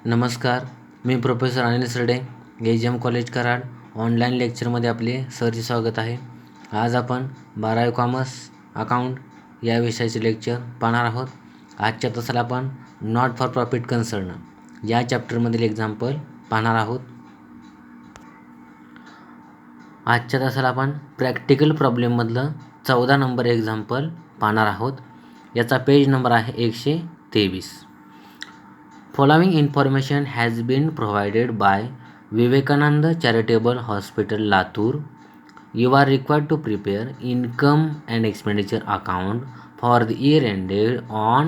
नमस्कार, मी प्रोफेसर अनिल सरडे, AGM college Karad. Online लेक्चरमध्ये आपले सरचे स्वागत आहे. आज आपण 12वी कॉमर्स अकाउंट या विषयाचे लेक्चर पाहणार आहोत. आजच्या तासाला आपण नॉट फॉर प्रॉफिट कन्सर्न या चॅप्टरमधील एक्झाम्पल पाहणार आहोत. आजच्या तासाला आपण प्रॅक्टिकल प्रॉब्लेममधलं 14 नंबर एक्झाम्पल पाहणार आहोत. याचा पेज नंबर आहे 123. Following information has been provided by Vivekananda Charitable Hospital, Latur. You are required to prepare income and expenditure account for the year ended on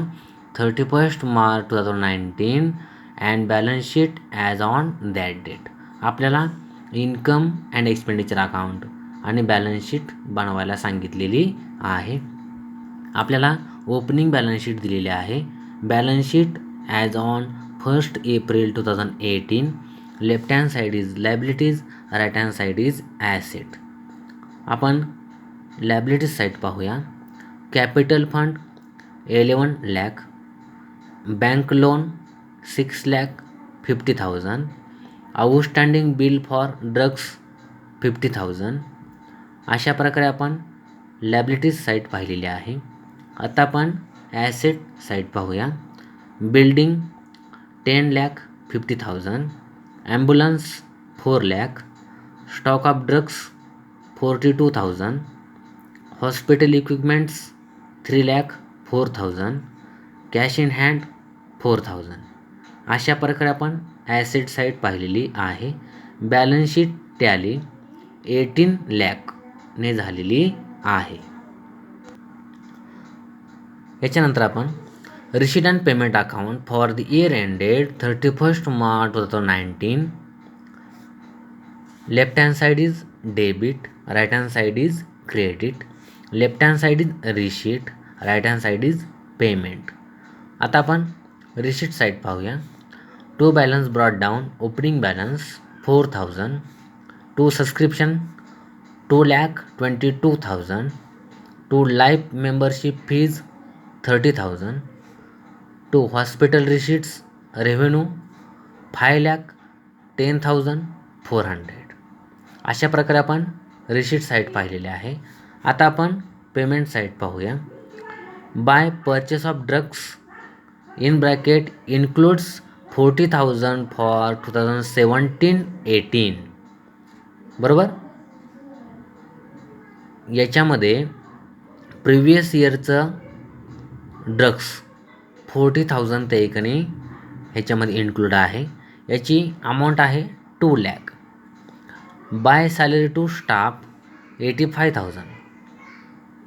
31st March 2019 and balance sheet as on that date. आपल्याला income and expenditure account आणि balance sheet बनवायला सांगितलेली आहे. आपल्याला opening balance sheet दिलेली आहे. Balance sheet as on 1st April 2018. Left hand side is liabilities, right hand side is asset. आपण liabilities side पाहूया. Capital fund 11 lakh, bank loan 6,50,000, outstanding bill for drugs 50,000. अशा प्रकारे आपण लायबिलिटीज साईड पाहिलेली आहे. आता आपण ॲसेट साईड पाहूया. Building 10,50,000, ambulance 4 lakh, stock of drugs 42,000, hospital equipments 3,04,000, cash in hand 4,000. अशा प्रकारे आपण ॲसेट साईड पाहिलेली आहे. बॅलन्स शीट टॅली 18 लाखने झालेली आहे. याच्यानंतर आपण receipt and payment account for the year ended 31st March 2019. Left hand side is debit, right hand side is credit. Left hand side is receipt, right hand side is payment. आता आपण receipt side पाहूया. To balance brought down. Opening balance 4,000. To subscription 2,22,000. To life membership fees 30,000. To hospital receipts revenue 5,10,400. अशा प्रकारे आपण receipt side पाहिलेले आहे. आता आपण पेमेंट साईड पाहूया. By purchase of drugs in bracket includes 40,000 for 2017-18. बरोबर. याच्यामध्ये प्रिव्हियस इयरचं ड्रग्स 40,000 त्या ठिकाणी ह्याच्यामध्ये इन्क्लूड आहे. याची अमाऊंट आहे 2 lakh. By salary to staff 85,000.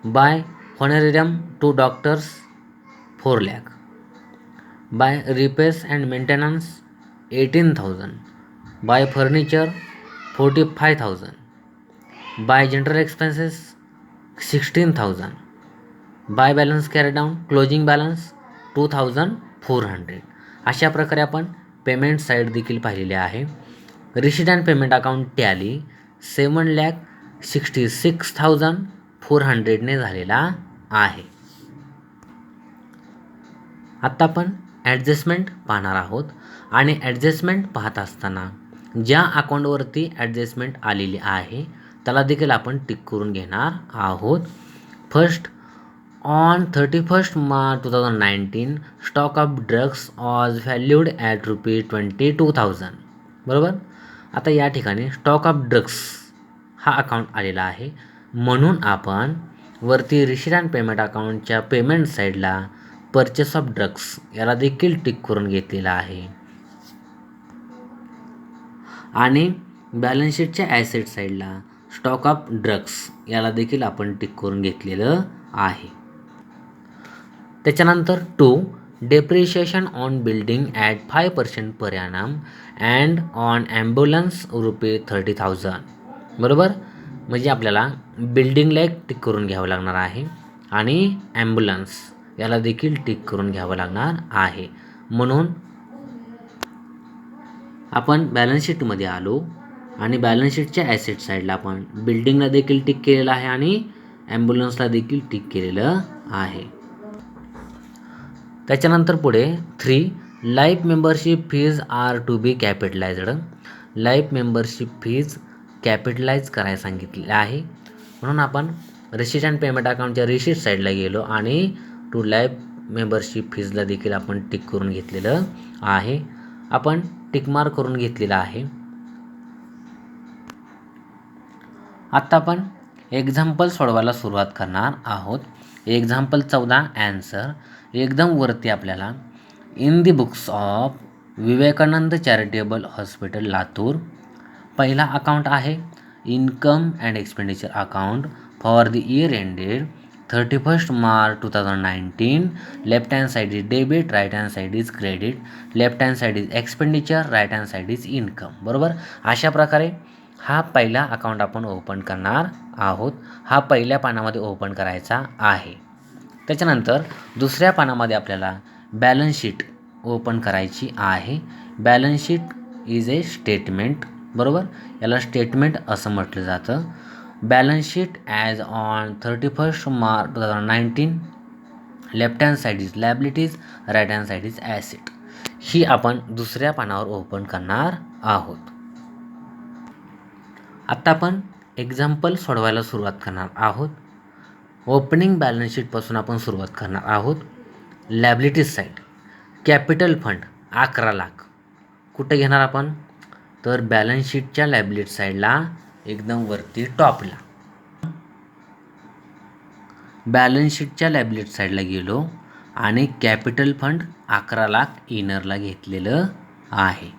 By honorarium to doctors 4 lakh. By repairs and maintenance 18,000. By furniture 45,000. By general expenses 16,000. By balance carry down closing balance 2,400. अशा प्रकारे आपण पेमेंट साईड देखील पाहिलेली आहे. Receipt and payment account tally 7,66,400ने झालेला आहे. आत्ता आपण ॲडजस्टमेंट पाहणार आहोत आणि ॲडजस्टमेंट पाहत असताना ज्या अकाउंटवरती ॲडजस्टमेंट आलेली आहे त्याला देखील आपण टिक करून घेणार आहोत. First, on 31st March 2019 stock of drugs was valued at ₹22,000. बरोबर. आता या ठिकाणी स्टॉक ऑफ ड्रग्स हा अकाउंट आलेला आहे म्हणून आपण वरती रिसीट अँड पेमेंट अकाउंटच्या पेमेंट साईडला परचेस ऑफ ड्रग्स याला देखील टिक करून घेतलेला आहे आणि बॅलन्स शीटच्या ॲसेट साईडला स्टॉक ऑफ ड्रग्स याला देखील आपण टिक करून घेतलेलं आहे. त्याच्यानंतर 2, depreciation on building at 5% per annum and on ambulance ₹30,000. बरोबर. म्हणजे आपल्याला बिल्डिंगला एक टिक करून घ्यावं लागणार आहे आणि ॲम्ब्युलन्स याला देखील टिक करून घ्यावं लागणार आहे. म्हणून आपण बॅलन्स शीटमध्ये आलो आणि बॅलन्स शीटच्या ॲसेट साईडला आपण बिल्डिंगला देखील टिक केलेलं आहे आणि ॲम्ब्युलन्सला देखील टिक केलेलं आहे. त्याच्यानंतर पुढे 3, life membership fees are to be capitalized. Life membership fees capitalize करायला सांगितलेलं आहे. म्हणून आपण रिसीट अँड पेमेंट अकाउंटच्या रिसीट साईडला गेलो आणि टू लाईफ मेंबरशिप फीजला देखील आपण टिक करून घेतलेलं आहे. आपण टिकमार्क करून घेतलेला आहे. आत्ता आपण एक्झाम्पल सोडवायला सुरुवात करणार आहोत. Example 14 answer. एकदम वरती आपल्याला in the books of Vivekananda charitable hospital Latur पहिला अकाउंट आहे income and expenditure account for the year ended 31 March 2019. Left hand side is debit, right hand side is credit. Left hand side is expenditure, right hand side is income. बरोबर. अशा प्रकारे हा पहिला account आपण open करणार आहोत. हा पहिल्या पानामध्ये ओपन करायचा आहे. त्याच्यानंतर दुसऱ्या पानामध्ये आपल्याला बॅलन्स शीट ओपन करायची आहे. Balance sheet is a statement. बरोबर. याला स्टेटमेंट असं म्हटलं जातं. Balance sheet as on 31 March 2019. Left hand side is liabilities, right hand side is asset. ही आपण दुसऱ्या पानावर ओपन करणार आहोत. आत्ता आपण एक्झाम्पल सोडवायला सुरुवात करणार आहोत. ओपनिंग बॅलन्स शीटपासून आपण सुरुवात करणार आहोत. Liabilities side capital fund 11 lakh कुठे घेणार आपण, तर बॅलन्स शीटच्या लायबिलिटी साईडला एकदम वरती टॉपला. बॅलन्स शीटच्या लायबिलिटी साईडला गेलो आणि कॅपिटल फंड 11 लाख इनरला घेतलेलं आहे.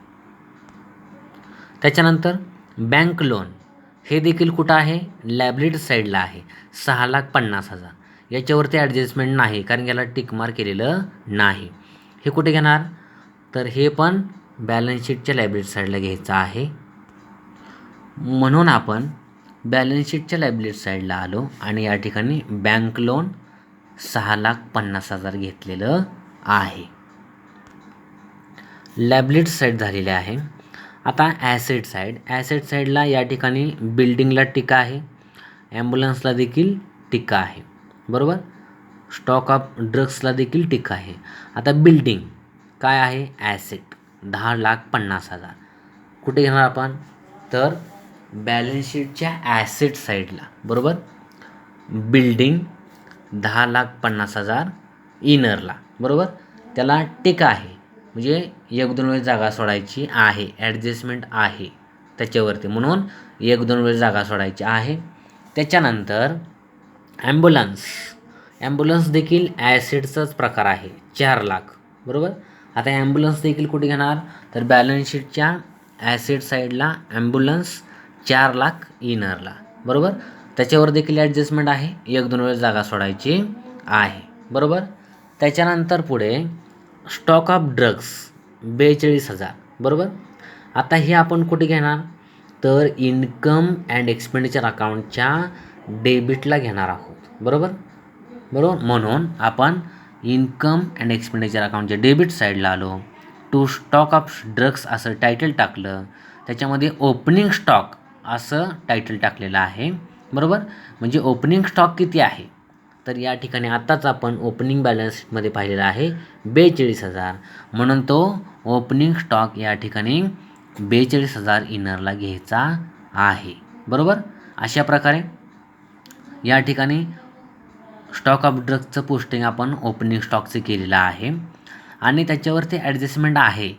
त्याच्यानंतर बँक लोन हे देखील कुठं आहे, लायबिलिटी साईडला आहे. 6,50,000. याच्यावरती ॲडजस्टमेंट नाही कारण याला टिकमार्क केलेलं नाही. हे कुठे घेणार, तर हे पण बॅलन्स शीटच्या लायबिलिटी साईडला घ्यायचं आहे. म्हणून आपण बॅलन्स शीटच्या लायबिलिटी साईडला आलो आणि या ठिकाणी बँक लोन 6,50,000 घेतलेलं आहे. लायबिलिटी साईड झालेली आहे. आता ॲसेट साईड. ॲसेट साईडला या ठिकाणी बिल्डिंगला टिका आहे, ॲम्ब्युलन्सला देखील टिका आहे. बरोबर. स्टॉक ऑफ ड्रग्सला देखील टिका आहे. आता बिल्डिंग काय आहे, ॲसेट 10,50,000 कुठे घेणार आपण, तर बॅलन्स शीटच्या ॲसेट साईडला. बरोबर. बिल्डिंग 10,50,000 इनरला. बरोबर. त्याला टिका आहे म्हणजे 1-2 वेळेस जागा सोडायची आहे, ॲडजस्टमेंट आहे त्याच्यावरती, म्हणून 1-2 वेळेस जागा सोडायची आहे. त्याच्यानंतर ॲम्ब्युलन्स देखील ॲसेटचाच प्रकार आहे, 4 लाख. बरोबर. आता ॲम्ब्युलन्स देखील कुठे घेणार, तर बॅलन्स शीटच्या ॲसेट साईडला ॲम्ब्युलन्स 4 लाख इनरला. बरोबर. त्याच्यावर देखील ॲडजस्टमेंट आहे, 1-2 वेळेस जागा सोडायची आहे. बरोबर. त्याच्यानंतर पुढे स्टॉक ऑफ ड्रग्स 42,000. बरोबर. आता हे आपण कुठे घेणार, तर इन्कम अँड एक्सपेंडिचर अकाउंटच्या डेबिटला घेणार आहोत. बरोबर. म्हणून आपण इन्कम अँड एक्सपेंडिचर अकाउंटच्या डेबिट साईडला आलो. टू स्टॉक ऑफ ड्रग्स असं टायटल टाकलं. त्याच्यामध्ये ओपनिंग स्टॉक असं टायटल टाकलेलं आहे. बरोबर. म्हणजे ओपनिंग स्टॉक किती आहे, तर या ठिकाणी आत्ताच आपण ओपनिंग बॅलन्स शीटमध्ये पाहिलेला आहे 42,000. म्हणून तो ओपनिंग स्टॉक या ठिकाणी 42,000 इनरला घ्यायचा आहे. बरोबर. अशा प्रकारे या ठिकाणी स्टॉक ऑफ ड्रग्सचं पोस्टिंग आपण ओपनिंग स्टॉकचं केलेलं आहे आणि त्याच्यावरती ॲडजस्टमेंट आहे.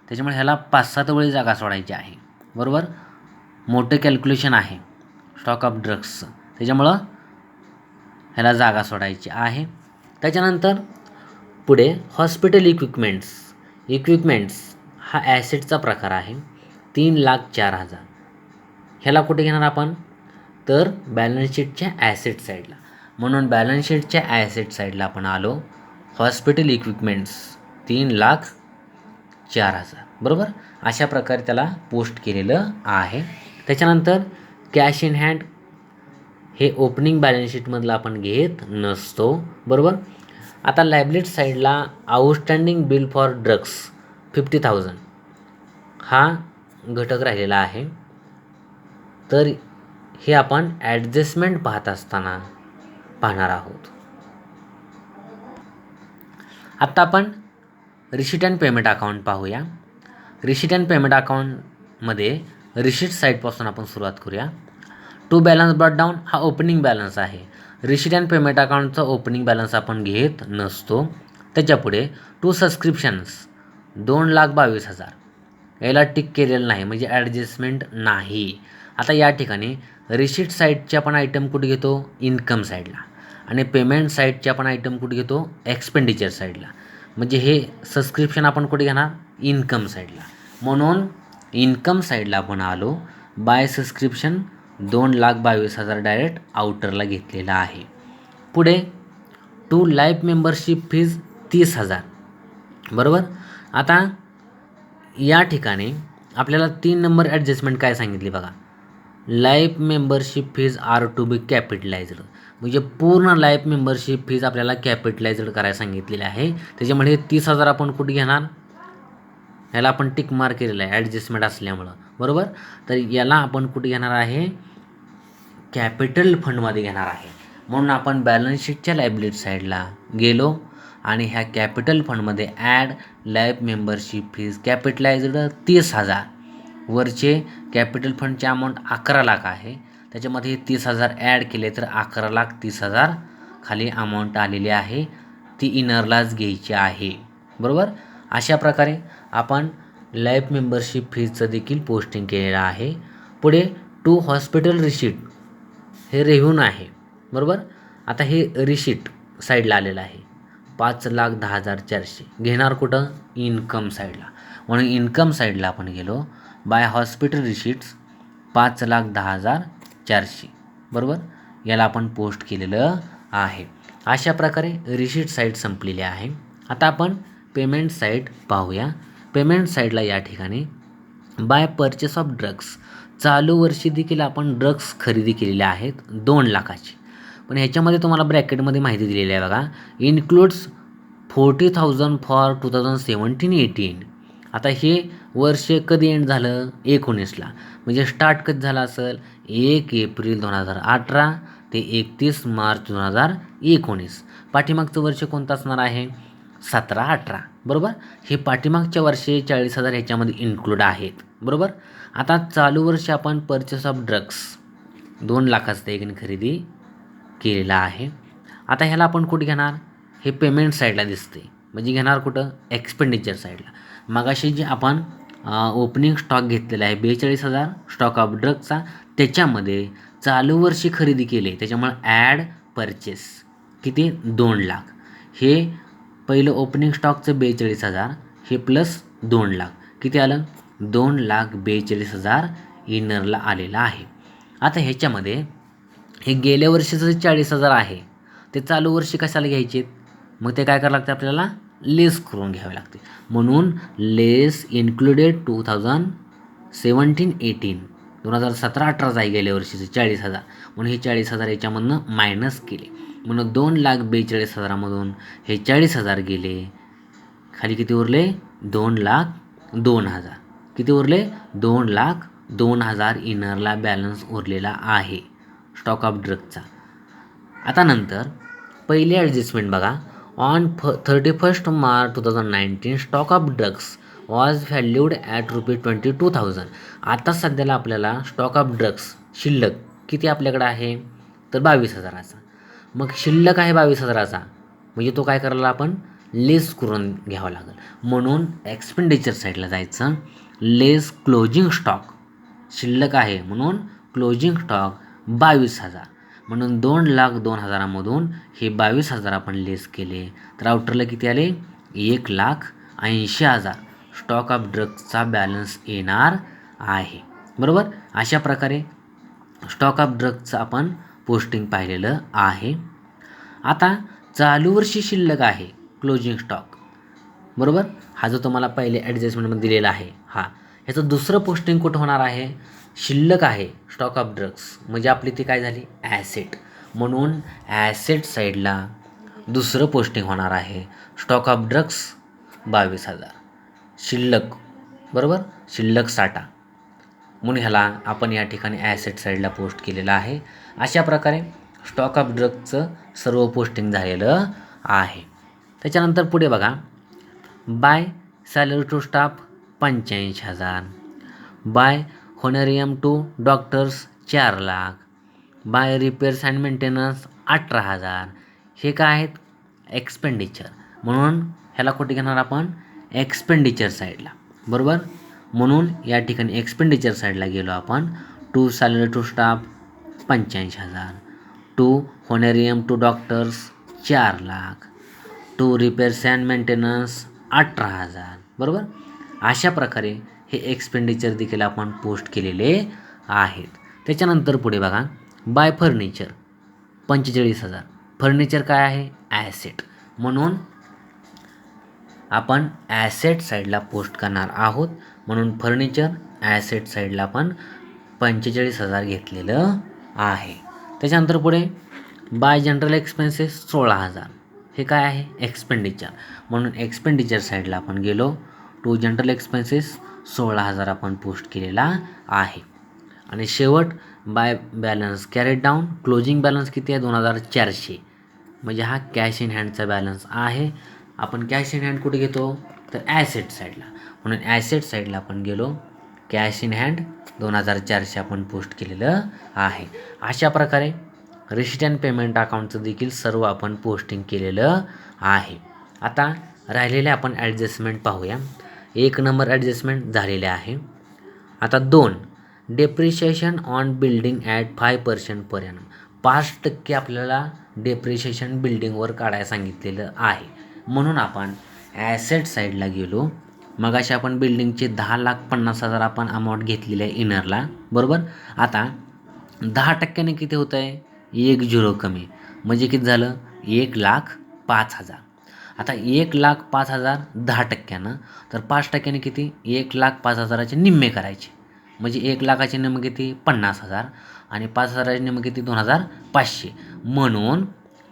त्याच्यामुळे ह्याला 5-7 वेळी जागा सोडायची आहे. बरोबर. मोठं कॅल्क्युलेशन आहे स्टॉक ऑफ ड्रग्सचं, त्याच्यामुळं ह्याला जागा सोडायची आहे. त्याच्यानंतर पुढे हॉस्पिटल इक्विपमेंट्स हा ॲसेटचा प्रकार आहे, 3,04,000. ह्याला कुठे घेणार आपण, तर बॅलन्स शीटच्या ॲसेट साईडला. म्हणून बॅलन्स शीटच्या ॲसेट साईडला आपण आलो. Hospital equipments 3,04,000. बरोबर. अशा प्रकारे त्याला पोस्ट केलेलं आहे. त्याच्यानंतर कॅश इन हँड हे ओपनिंग बॅलन्स शीटमधलं आपण घेत नसतो. बरोबर. आता लायबिलिटी साईडला आउटस्टँडिंग बिल फॉर ड्रग्स 50,000 हा घटक राहिलेला आहे. तर हे आपण ॲडजस्टमेंट पाहत असताना पाहणार आहोत. आत्ता आपण रिसीट अँड पेमेंट अकाउंट पाहूया. रिसीट अँड पेमेंट अकाउंटमध्ये रिसीट साईडपासून आपण सुरुवात करूया. टू बॅलन्स ब्रॉट डाऊन हा ओपनिंग बॅलन्स आहे. रिसीट अँड पेमेंट अकाउंटचा ओपनिंग बॅलन्स आपण घेत नसतो. त्याच्यापुढे टू सबस्क्रिप्शन्स 2,22,000 याला टिक केलेलं नाही म्हणजे ॲडजस्टमेंट नाही. आता या ठिकाणी रिसीट साईडचे आपण आयटम कुठे घेतो? इन्कम साईडला. आणि पेमेंट साईडचे आपण आयटम कुठे घेतो? एक्सपेंडिचर साईडला. म्हणजे हे सबस्क्रिप्शन आपण कुठे घेणार? इन्कम साईडला. म्हणून इन्कम साईडला आपण आलो. बाय सबस्क्रिप्शन 2,22,000 डायरेक्ट आउटरला घेतलेला आहे. पुढे टू लाईफ मेंबरशिप फीज 30,000 बरोबर. आता या ठिकाणी आपल्याला 3 नंबर ॲडजस्टमेंट काय सांगितली बघा. Life membership fees are to be capitalized म्हणजे पूर्ण लाईफ मेंबरशिप फीज आपल्याला कॅपिटलाइज्ड करायला सांगितलेली आहे. त्याच्यामुळे 30,000 आपण कुठे घेणार? याला आपण टिक मार्क केलेलं आहे ॲडजस्टमेंट असल्यामुळं बरोबर. तर याला आपण कुठे घेणार आहे? कॅपिटल फंडमध्ये घेणार आहे. म्हणून आपण बॅलन्स शीटच्या लायबिलिटी साईडला गेलो आणि ह्या कॅपिटल फंडमध्ये ॲड लाईफ मेंबरशिप फीज कॅपिटलाइज्ड 30,000. वरचे कॅपिटल फंडचे अमाऊंट 11 लाख आहे. त्याच्यामध्ये 30,000 ॲड केले तर 11,30,000 खाली अमाऊंट आलेली आहे. ती इनरलाच घ्यायची आहे बरोबर. अशा प्रकारे आपण लाईफ मेंबरशिप फीजचं देखील पोस्टिंग केलेलं आहे. पुढे टू हॉस्पिटल रिसीट हे रेव्ह्यून आहे बरोबर. आता हे रिसीट साईडला आलेलं आहे. 5,10,400 घेणार कुठं? इन्कम साईडला. म्हणून इन्कम साईडला आपण गेलो. बाय हॉस्पिटल रिसीट्स 5,10,400 बरोबर. याला आपण पोस्ट केलेलं आहे. अशा प्रकारे रिसीट साईड संपलेली आहे. आता आपण पेमेंट साईड पाहूया. पेमेंट साईडला या ठिकाणी बाय परचेस ऑफ ड्रग्स चालू वर्षी देखील आपण ड्रग्स खरेदी केलेले आहेत 2 लाखाची. पण ह्याच्यामध्ये तुम्हाला ब्रॅकेटमध्ये माहिती दिलेली आहे बघा. Includes 40,000 for 2017-18. आता हे वर्ष कधी एंड झालं? 19ला. म्हणजे स्टार्ट कधी झालं असेल? 1 एप्रिल 2018 ते 31 मार्च 2019. पाठीमागचं वर्ष कोणतं असणार आहे? 17-18 बरोबर. हे पाठीमागच्या वर्षी 40,000 ह्याच्यामध्ये इन्क्लूड आहेत बरोबर. आता चालू वर्षी आपण परचेस ऑफ ड्रग्स 2 लाखाचं एक खरेदी केलेला आहे. आता ह्याला आपण कुठे घेणार? हे पेमेंट साईडला दिसते म्हणजे घेणार कुठं? एक्सपेंडिचर साईडला. मगाशी जे आपण ओपनिंग स्टॉक घेतलेला आहे 42,000 स्टॉक ऑफ ड्रगचा त्याच्यामध्ये चालू वर्षी खरेदी केले त्याच्यामुळे ॲड परचेस किती? 2 लाख. हे पहिलं ओपनिंग स्टॉकचं 42,000 हे प्लस 2 लाख किती आलं? 2,42,000 इनरला आलेलं आहे. आता ह्याच्यामध्ये हे गेल्या वर्षीचं 40,000 आहे ते चालू वर्षी कशाला घ्यायचे? मग ते काय करावं लागतं आपल्याला? लेस करून घ्यावे लागते. म्हणून लेस इन्क्लुडेड 2017-18 2017-18 आहे गेल्या वर्षीचे 40,000. म्हणून हे 40,000 याच्यामधनं मायनस केले. म्हणून 2,42,000मधून हे 40,000 गेले. खाली किती उरले? 2,02,000. किती उरले? 2,02,000 इनरला बॅलन्स उरलेला आहे स्टॉक ऑफ ड्रगचा. आता नंतर पहिले ॲडजस्टमेंट बघा. On 31 March 2019 stock of drugs was valued at ₹22,000. आता सध्याला आपल्याला स्टॉक ऑफ ड्रग्स शिल्लक किती आपल्याकडे आहे? तर 22,000चा. मग शिल्लक आहे 22,000चा म्हणजे तो काय करायला आपण? लेस करून घ्यावा लागेल. म्हणून एक्सपेंडिचर साईडला जायचं. लेस क्लोजिंग स्टॉक शिल्लक आहे म्हणून क्लोजिंग स्टॉक 22,000. म्हणून 2,02,000मधून हे 22,000 आपण लेस केले तर आउटरला किती आले? 1,80,000 स्टॉक ऑफ ड्रग्सचा बॅलन्स येणार आहे बरोबर. अशा प्रकारे स्टॉक ऑफ ड्रग्सचं आपण पोस्टिंग पाहिलेलं आहे. आता चालू वर्षी शिल्लक आहे क्लोजिंग स्टॉक बरोबर. हा जो तुम्हाला पहिले ॲडजस्टमेंटमध्ये दिलेला आहे हा ह्याचं दुसरं पोस्टिंग कुठं होणार आहे? शिल्लक आहे स्टॉक ऑफ ड्रग्स म्हणजे आपली ती काय झाली? ॲसेट. म्हणून ॲसेट साईडला दुसरं पोस्टिंग होणार आहे स्टॉक ऑफ ड्रग्स 22,000 शिल्लक बरोबर. शिल्लक साठा म्हणून ह्याला आपण या ठिकाणी ॲसेट साईडला पोस्ट केलेलं आहे. अशा प्रकारे स्टॉक ऑफ ड्रग्सचं सर्व पोस्टिंग झालेलं आहे. त्याच्यानंतर पुढे बघा. By salary to staff 85,000, by honorarium to doctors 4 lakh, by repairs and maintenance 18,000. हे काय आहेत? एक्सपेंडिचर. म्हणून ह्याला कुठे घेणार आपण? एक्सपेंडिचर साईडला, बरोबर. म्हणून या ठिकाणी एक्सपेंडिचर साईडला गेलो आपण. To salary to staff 85,000, to honorarium to doctors 4 lakh, to repairs and maintenance 18,000, बरोबर. अशा प्रकारे हे एक्सपेंडिचर देखील आपण पोस्ट केलेले आहेत. त्याच्यानंतर पुढे बघा, बाय फर्निचर 45,000. फर्निचर काय आहे? ॲसेट. म्हणून आपण ॲसेट साईडला पोस्ट करणार आहोत. म्हणून फर्निचर ॲसेट साईडला आपण 45,000 घेतलेलं आहे. त्याच्यानंतर पुढे बाय जनरल एक्सपेन्सेस 16,000. हे काय आहे? एक्सपेंडिचर. म्हणून एक्सपेंडिचर साईडला आपण गेलो. टू जनरल एक्सपेन्सेस 16,000 आपण पोस्ट केलेला आहे. आणि शेवट by balance carried down. Closing balance किती आहे? 2,400. म्हणजे हा कॅश इन हँडचा बॅलन्स आहे. आपण कॅश इन हँड कुठे घेतो? तर ॲसेट साईडला. म्हणून ॲसेट साईडला आपण गेलो. कॅश इन हँड 2,400 आपण पोस्ट केलेलं आहे. अशा प्रकारे रिसिट अँड पेमेंट अकाउंटचं देखील सर्व आपण पोस्टिंग केलेलं आहे. आता राहिलेले आपण ॲडजस्टमेंट पाहूया. 1 नंबर ॲडजस्टमेंट झालेले आहे. आता 2, depreciation on building at 5% per annum. 5% आपल्याला डेप्रिशिएशन बिल्डिंगवर काढायला सांगितलेलं आहे. म्हणून आपण ॲसेट साईडला गेलो. मगाशी आपण बिल्डिंगचे 10,50,000 आपण अमाऊंट घेतलेली आहे इनरला, बरोबर. आता 10% किती होतं आहे? 1 झिरो कमी, म्हणजे किती झालं? 1,05,000. आता 1,05,000 10%, तर 5% किती? 1,05,000चे निम्मे करायचे. म्हणजे 1,00,000चे निम्मे किती? 50,000. आणि 5,000चे निम्मे किती? 2,500. म्हणून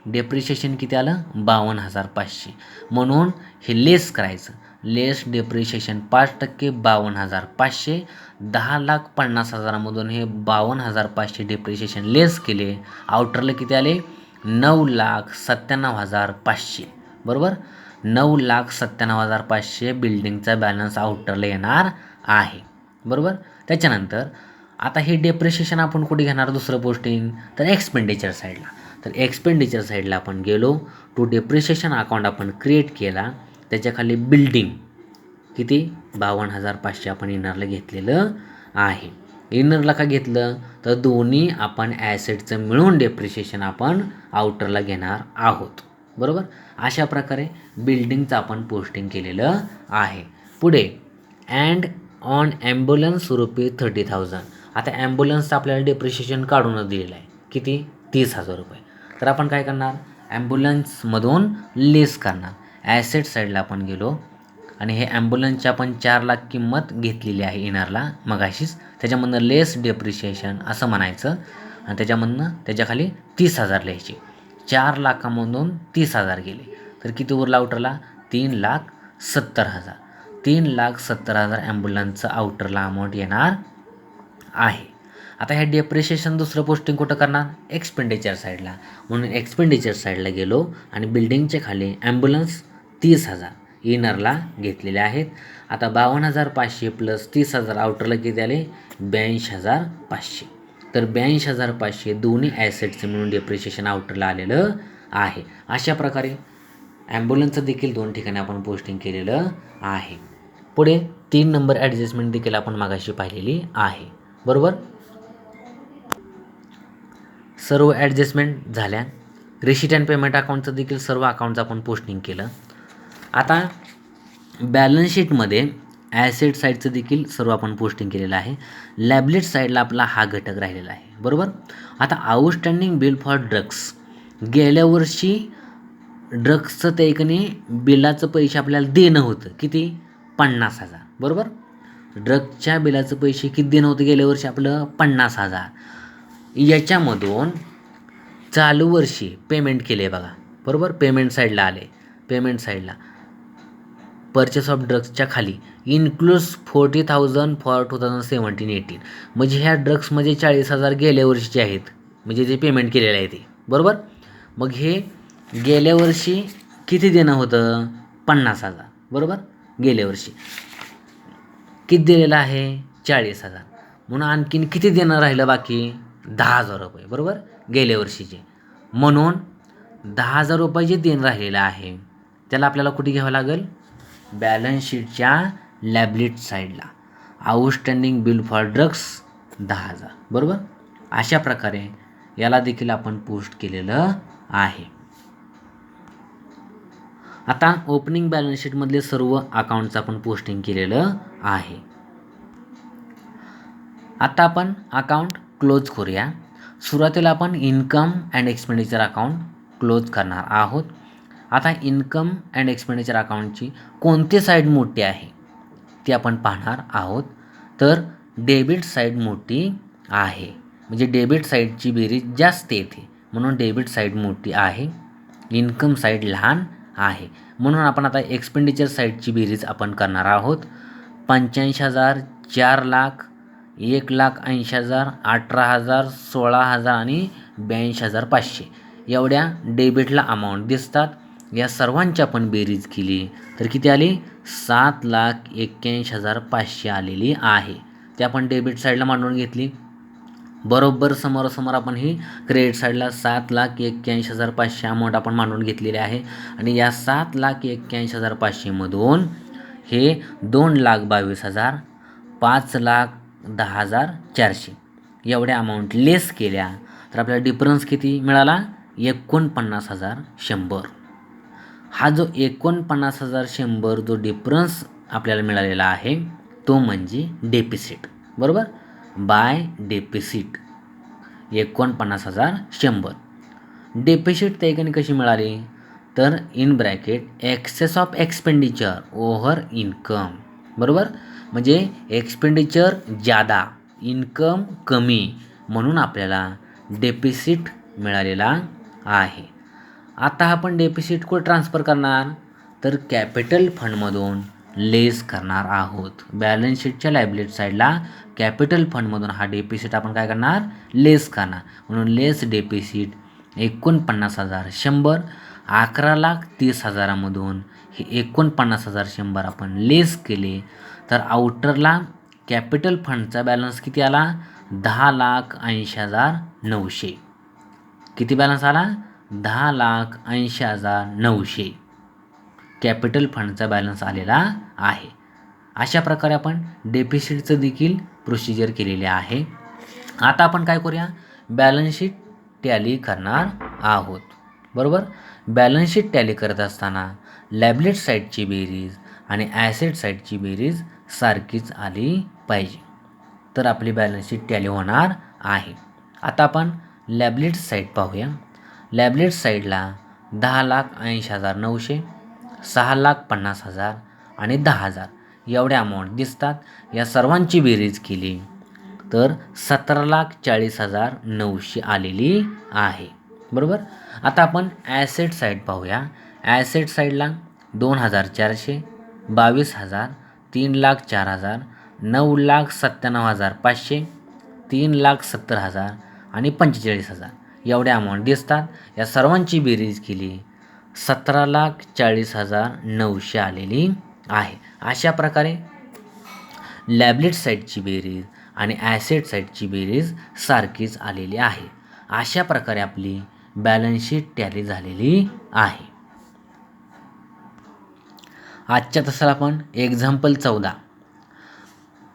डेप्रिशिएशन किती आलं? 52,500. म्हणून हे लेस करायचं. लेस डेप्रिशिएशन 5%, 52,500. 10,50,000मधून हे 52,500 डेप्रिशिएशन लेस केले. आउटरला किती आले? 9,97,500, बरोबर. 9,97,500 बिल्डिंगचा बॅलन्स आउटरला येणार आहे, बरोबर. त्याच्यानंतर आता हे डेप्रिशिएशन आपण कुठे घेणार? दुसरं पोस्टिंग तर एक्सपेंडिचर साईडला. तर एक्सपेंडिचर साईडला आपण गेलो. टू डेप्रिशिएशन अकाउंट आपण क्रिएट केला. त्याच्याखाली बिल्डिंग किती? 52,500 आपण इनरला घेतलेलं आहे. इनरला का घेतलं? तर दोन्ही आपण ॲसेटचं मिळून डेप्रिशिएशन आपण आउटरला घेणार आहोत, बरोबर. अशा प्रकारे बिल्डिंगचं आपण पोस्टिंग केलेलं आहे. पुढे अँड ऑन ॲम्ब्युलन्स ₹30,000. आता ॲम्ब्युलन्सचं आपल्याला डेप्रिशिएशन काढूनच दिलेलं आहे. किती? 30,000 रुपये. तर आपण काय करणार? ॲम्ब्युलन्समधून लेस करणार. ॲसेट साईडला आपण गेलो आणि हे ॲम्ब्युलन्सची आपण 4 लाख किंमत घेतलेली आहे इनरला मगाशीच. त्याच्यामधनं लेस डेप्रिशिएशन असं म्हणायचं आणि त्याच्यामधनं त्याच्याखाली 30,000 लिहायचे. 4 लाखामधून 30,000 गेले तर किती उरला आउटरला? 3,70,000. 3,70,000 ॲम्ब्युलन्सचं आउटरला अमाऊंट येणार आहे. आता ह्या डेप्रिशिएशन दुसरं पोस्टिंग कुठं करणार? एक्सपेंडिचर साईडला. म्हणून एक्सपेंडिचर साईडला गेलो आणि बिल्डिंगच्या खाली ॲम्ब्युलन्स 30,000 इनरला घेतलेले आहेत. आता 52,500 प्लस 30,000 आउटरला किती आले? 82,500. तर 82,500 दोन्ही ॲसेटचं मिळून डेप्रिशिएशन आउटरला आलेलं आहे. अशा प्रकारे ॲम्ब्युलन्सचं देखील 2 ठिकाणी आपण पोस्टिंग केलेलं आहे. पुढे 3 नंबर ॲडजस्टमेंट देखील आपण मागाशी पाहिलेली आहे, बरोबर. सर्व ॲडजस्टमेंट झाल्या. रिसिट अँड पेमेंट अकाउंटचं देखील सर्व अकाउंटचं आपण पोस्टिंग केलं. आता बॅलन्स शीटमध्ये ॲसेट साईडचं देखील सर्व आपण पोस्टिंग केलेलं आहे. लॅबिलिटी साईडला आपला हा घटक राहिलेला आहे, बरोबर. आता आउटस्टँडिंग बिल फॉर ड्रग्स. गेल्या वर्षी ड्रग्सचं ते एकने बिलाचं पैसे आपल्याला देणं होतं. किती? 50,000, बरोबर. ड्रग्सच्या बिलाचं पैसे किती देणं होतं गेल्या वर्षी? आपलं 50,000. याच्यामधून चालू वर्षी पेमेंट केले बघा, बरोबर. पेमेंट साईडला आले. पेमेंट साईडला पर्चेस ऑफ ड्रग्सच्या खाली इन्क्लूड्स 40,000 फॉर 2017-18. म्हणजे ह्या ड्रग्समध्ये 40,000 गेल्या वर्षीचे आहेत, म्हणजे जे पेमेंट केलेलं आहे ते, बरोबर. मग हे गेल्या वर्षी किती देणं होतं? 50,000. बरोबर. गेल्या वर्षी किती दिलेलं आहे 40,000. म्हणून आणखीन किती देणं राहिलं बाकी 10,000 रुपये, बरोबर, गेल्या वर्षीचे. म्हणून 10,000 रुपये जे देणं राहिलेलं आहे त्याला आपल्याला कुठे घ्यावं लागेल, बॅलन्स शीटच्या लॅबलिट साईडला. आउटस्टँडिंग बिल फॉर ड्रग्स 10,000, बरोबर. अशा प्रकारे याला देखील आपण पोस्ट केलेलं आहे. आता ओपनिंग बॅलन्स शीटमधले सर्व अकाउंटचं आपण पोस्टिंग केलेलं आहे. आता आपण अकाउंट क्लोज करूया. सुरुवातीला आपण income and expenditure account close करणार आहोत. आता इन्कम अँड एक्सपेंडिचर अकाउंटची कोणती साईड मोठी आहे ती आपण पाहणार आहोत. तर डेबिट साईड मोठी आहे, म्हणजे डेबिट साईडची बेरीज जास्त येते म्हणून डेबिट साईड मोठी आहे. इन्कम साईड लहान आहे म्हणून आपण आता एक्सपेंडिचर साईडची बेरीज आपण करणार आहोत. 85,000, 4,00,000, 1,80,000, 18,000, 16,000 आणि 82,500 एवढ्या डेबिटला अमाऊंट दिसतात. या सर्वांची आपण बेरीज केली तर किती आली, 7,81,500 आलेली आहे. ते आपण डेबिट साईडला मांडून घेतली. बरोबर समोरासमोर आपण ही क्रेडिट साईडला 7,81,500 अमाऊंट आपण मांडून घेतलेली आहे. आणि या 7,81,500 मधून हे 2,22,000, 5,10,400 एवढ्या अमाऊंट लेस केल्या तर आपल्याला डिफरन्स किती मिळाला, 49,100. हा जो 49,100 जो डिफरन्स आपल्याला मिळालेला आहे तो म्हणजे डेफिसिट, बरोबर. Bye deficit 49,100. डेफिसिट त्या ठिकाणी कशी मिळाली तर in bracket excess of expenditure over income, बरोबर. म्हणजे एक्सपेंडिचर जादा इन्कम कमी म्हणून आपल्याला डेफिसिट मिळालेला आहे. आता आपण डेफिसिट कुठे ट्रान्सफर करणार तर कॅपिटल फंडमधून लेस करणार आहोत. बॅलन्स शीटच्या लायबिलिटी साईडला कॅपिटल फंडमधून हा डेफिसिट आपण काय करणार, लेस करणार. म्हणून लेस डेफिसिट 49,100. 11,30,000 मधून हे 49,100 आपण लेस केले तर आउटरला कॅपिटल फंडचा बॅलन्स किती आला, 10,80,900. किती बॅलन्स आला, 10,80,900 कॅपिटल फंडचा बॅलन्स आलेला आहे. अशा प्रकारे आपण डेफिसिटचं देखील प्रोसिजर केलेले आहे. आता आपण काय करूया, बॅलन्स शीट टॅली करणार आहोत, बरोबर. बॅलन्स शीट टॅली करत असताना लायबिलिटी साईडची बेरीज आणि ॲसेट साईडची बेरीज सारखीच आली पाहिजे तर आपली बॅलन्स शीट टॅली होणार आहे. आता आपण लायबिलिटी साईड पाहूया. लायबिलिटी साईडला 10,80,900, 6,50,000 आणि 10,000 एवढ्या अमाऊंट दिसतात. या सर्वांची बेरीज केली तर 17,40,900 आलेली आहे, बरोबर. आता आपण ॲसेट साईड पाहूया. ॲसेट साईडला 2,400, 22,000, 3,04,000, 9,97,500, 3,70,000 आणि 45,000 एवढ्या अमाऊंट दिसतात. या सर्वांची बेरीज केली 17,40,900 आलेली आहे. अशा प्रकारे लायबिलिटी साईडची बेरीज आणि ॲसेट साईडची बेरीज सारखीच आलेली आहे. अशा प्रकारे आपली बॅलन्स शीट टॅली झालेली आहे. आजच्या तासाला आपण example 14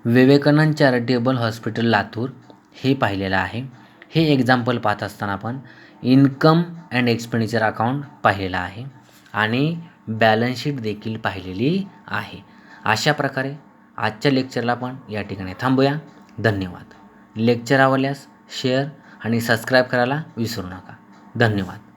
Vivekananda charitable hospital Latur हे पाहिलेलं आहे. हे एक्झाम्पल पाहत असताना आपण इन्कम अँड एक्सपेंडिचर अकाउंट पाहिलेलं आहे आणि बॅलन्स शीट देखील पाहिलेली आहे. अशा प्रकारे आजच्या लेक्चरला आपण या ठिकाणी थांबूया. धन्यवाद. लेक्चर आवडल्यास शेअर आणि सबस्क्राईब करायला विसरू नका. धन्यवाद.